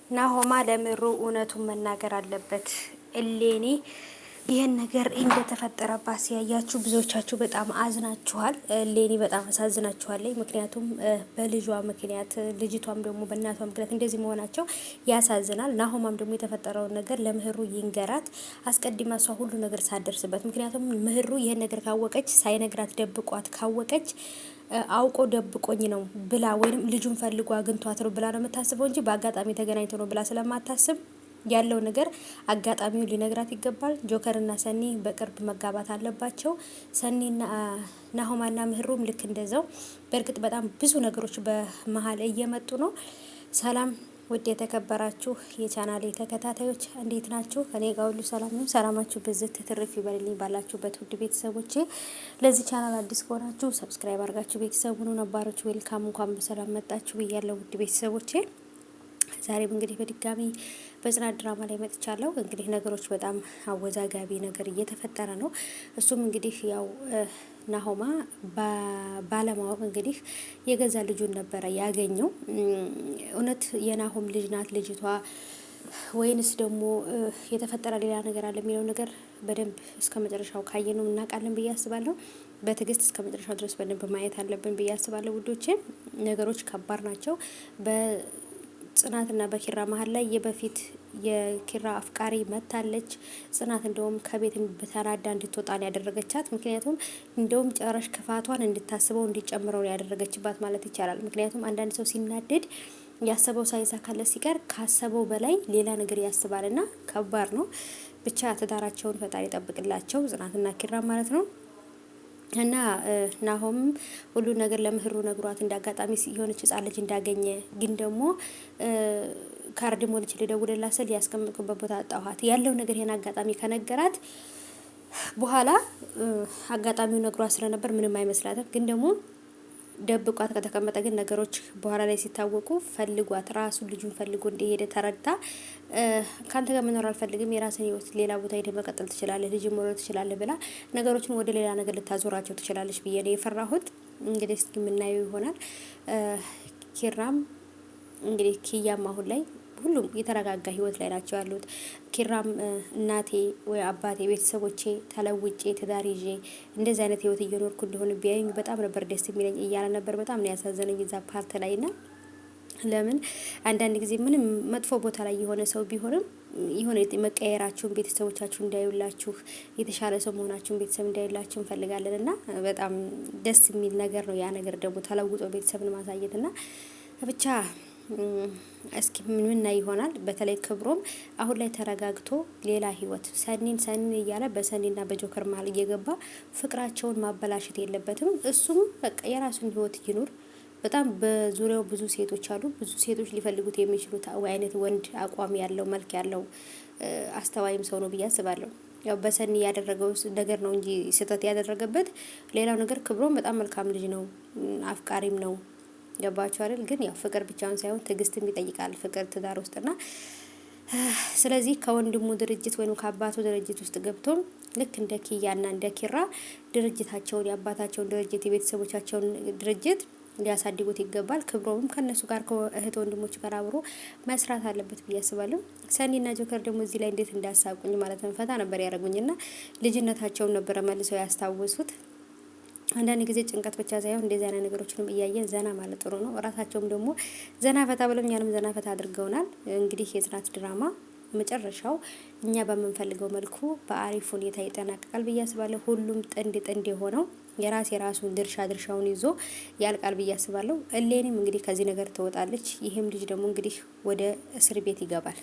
ናሆማ ለምሩ እውነቱን መናገር አለበት። እሌኒ ይህን ነገር እንደተፈጠረባት ሲያያችሁ ብዙዎቻችሁ በጣም አዝናችኋል። እሌኒ በጣም አሳዝናችኋለች። ምክንያቱም በልጇ ምክንያት ልጅቷም ደግሞ በእናቷ ምክንያት እንደዚህ መሆናቸው ያሳዝናል። ናሆማም ደግሞ የተፈጠረውን ነገር ለምህሩ ይንገራት አስቀድማ እሷ ሁሉ ነገር ሳደርስበት። ምክንያቱም ምህሩ ይህን ነገር ካወቀች ሳይነግራት ደብቋት ካወቀች አውቆ ደብቆኝ ነው ብላ ወይም ልጁን ፈልጎ አግኝቷት ነው ብላ ነው የምታስበው እንጂ በአጋጣሚ ተገናኝቶ ነው ብላ ስለማታስብ ያለው ነገር አጋጣሚውን ሊነግራት ይገባል። ጆከርና ሰኒ በቅርብ መጋባት አለባቸው። ሰኒና ናሆማና ምህሩም ልክ እንደዛው። በእርግጥ በጣም ብዙ ነገሮች በመሀል እየመጡ ነው። ሰላም ውድ የተከበራችሁ የቻናሌ ተከታታዮች እንዴት ናችሁ? እኔ ጋር ሁሉ ሰላም ነው። ሰላማችሁ ብዝት ትርፍ ይበልልኝ ባላችሁበት ውድ ቤተሰቦቼ። ለዚህ ቻናል አዲስ ከሆናችሁ ሰብስክራይብ አድርጋችሁ ቤተሰቡን ነባሮች ዌልካም እንኳን በሰላም መጣችሁ ብያለሁ ውድ ቤተሰቦቼ። ዛሬም እንግዲህ በድጋሚ በጽናት ድራማ ላይ መጥቻለሁ። እንግዲህ ነገሮች በጣም አወዛጋቢ ነገር እየተፈጠረ ነው። እሱም እንግዲህ ያው ናሆማ ባለማወቅ እንግዲህ የገዛ ልጁን ነበረ ያገኘው። እውነት የናሆም ልጅ ናት ልጅቷ ወይንስ ደግሞ የተፈጠረ ሌላ ነገር አለ የሚለው ነገር በደንብ እስከ መጨረሻው ካየነው እናውቃለን ብዬ አስባለሁ። በትዕግስት እስከ መጨረሻው ድረስ በደንብ ማየት አለብን ብዬ አስባለሁ ውዶቼ። ነገሮች ከባድ ናቸው። ጽናትና በኪራ መሀል ላይ የበፊት የኪራ አፍቃሪ መታለች። ጽናት እንደውም ከቤት በተናዳ እንድትወጣ ያደረገቻት። ምክንያቱም እንደውም ጨራሽ ክፋቷን እንድታስበው እንዲጨምረው ያደረገችባት ማለት ይቻላል። ምክንያቱም አንዳንድ ሰው ሲናደድ ያሰበው ሳይሳካለት ሲቀር ካሰበው በላይ ሌላ ነገር ያስባልና ከባድ ነው። ብቻ ትዳራቸውን ፈጣሪ ይጠብቅላቸው ጽናትና ኪራ ማለት ነው። እና ናሆም ሁሉ ነገር ለምህሩ ነግሯት እንዳጋጣሚ የሆነች ህጻን ልጅ እንዳገኘ ግን ደግሞ ካርድ ሞልቼ ልደውልላት ስል ያስቀምጥኩበት ቦታ አጣኋት ያለው ነገር ይሄን አጋጣሚ ከነገራት በኋላ አጋጣሚው ነግሯት ስለነበር ምንም አይመስላትም። ግን ደግሞ ደብቋት ከተቀመጠ ግን ነገሮች በኋላ ላይ ሲታወቁ ፈልጓት ራሱ ልጁን ፈልጎ እንደሄደ ተረድታ ካንተ ጋር መኖር አልፈልግም፣ የራስን ህይወት ሌላ ቦታ ሄደ መቀጠል ትችላለህ፣ ልጅ መውለድ ትችላለህ ብላ ነገሮችን ወደ ሌላ ነገር ልታዞራቸው ትችላለች ብዬ ነው የፈራሁት። እንግዲህ እስኪ የምናየው ይሆናል። ኪራም እንግዲህ ኪያም አሁን ላይ ሁሉም የተረጋጋ ህይወት ላይ ናቸው ያሉት። ኪራም እናቴ ወይ አባቴ ቤተሰቦቼ ተለውጬ ትዳር ይዤ እንደዚህ አይነት ህይወት እየኖርኩ እንደሆነ ቢያዩኝ በጣም ነበር ደስ የሚለኝ እያለ ነበር። በጣም ነው ያሳዘነኝ እዛ ፓርት ላይ ና ለምን አንዳንድ ጊዜ ምንም መጥፎ ቦታ ላይ የሆነ ሰው ቢሆንም የሆነ መቀየራችሁን ቤተሰቦቻችሁ እንዳዩላችሁ የተሻለ ሰው መሆናችሁን ቤተሰብ እንዳዩላችሁ እንፈልጋለን እና በጣም ደስ የሚል ነገር ነው። ያ ነገር ደግሞ ተለውጦ ቤተሰብን ማሳየት እና ብቻ እስኪ ምን ይሆናል። በተለይ ክብሮም አሁን ላይ ተረጋግቶ ሌላ ህይወት ሰኒን እያለ በሰኒና በጆከር መሀል እየገባ ፍቅራቸውን ማበላሸት የለበትም። እሱም በቃ የራሱን ህይወት ይኑር። በጣም በዙሪያው ብዙ ሴቶች አሉ። ብዙ ሴቶች ሊፈልጉት የሚችሉት አይነት ወንድ አቋም ያለው መልክ ያለው አስተዋይም ሰው ነው ብዬ አስባለሁ። ያው በሰኒ ያደረገው ነገር ነው እንጂ ስህተት ያደረገበት ሌላው ነገር ክብሮም በጣም መልካም ልጅ ነው፣ አፍቃሪም ነው። ገባችሁ አይደል? ግን ያው ፍቅር ብቻውን ሳይሆን ትዕግስትም ይጠይቃል ፍቅር ትዳር ውስጥና ስለዚህ ከወንድሙ ድርጅት ወይም ከአባቱ ድርጅት ውስጥ ገብቶ ልክ እንደ ኪያና እንደ ኪራ ድርጅታቸውን የአባታቸውን ድርጅት የቤተሰቦቻቸውን ድርጅት ሊያሳድጉት ይገባል። ክብሮም ከነሱ ጋር ከእህት ወንድሞች ጋር አብሮ መስራት አለበት ብዬ አስባለሁ። ሰኒና ጆከር ደግሞ እዚህ ላይ እንዴት እንዳሳቁኝ ማለት ነው። ፈታ ነበር ያደረጉኝና ልጅነታቸውን ነበረ መልሰው ያስታወሱት። አንዳንድ ጊዜ ጭንቀት ብቻ ሳይሆን እንደዚህ አይነት ነገሮችንም እያየን ዘና ማለት ጥሩ ነው። እራሳቸውም ደግሞ ዘና ፈታ ብለው እኛንም ዘና ፈታ አድርገውናል። እንግዲህ የጽናት ድራማ መጨረሻው እኛ በምንፈልገው መልኩ በአሪፍ ሁኔታ ይጠናቀቃል ብዬ አስባለሁ። ሁሉም ጥንድ የሆነው የራሱን ድርሻውን ይዞ ያልቃል ብዬ አስባለሁ። እሌኒም እንግዲህ ከዚህ ነገር ትወጣለች። ይህም ልጅ ደግሞ እንግዲህ ወደ እስር ቤት ይገባል።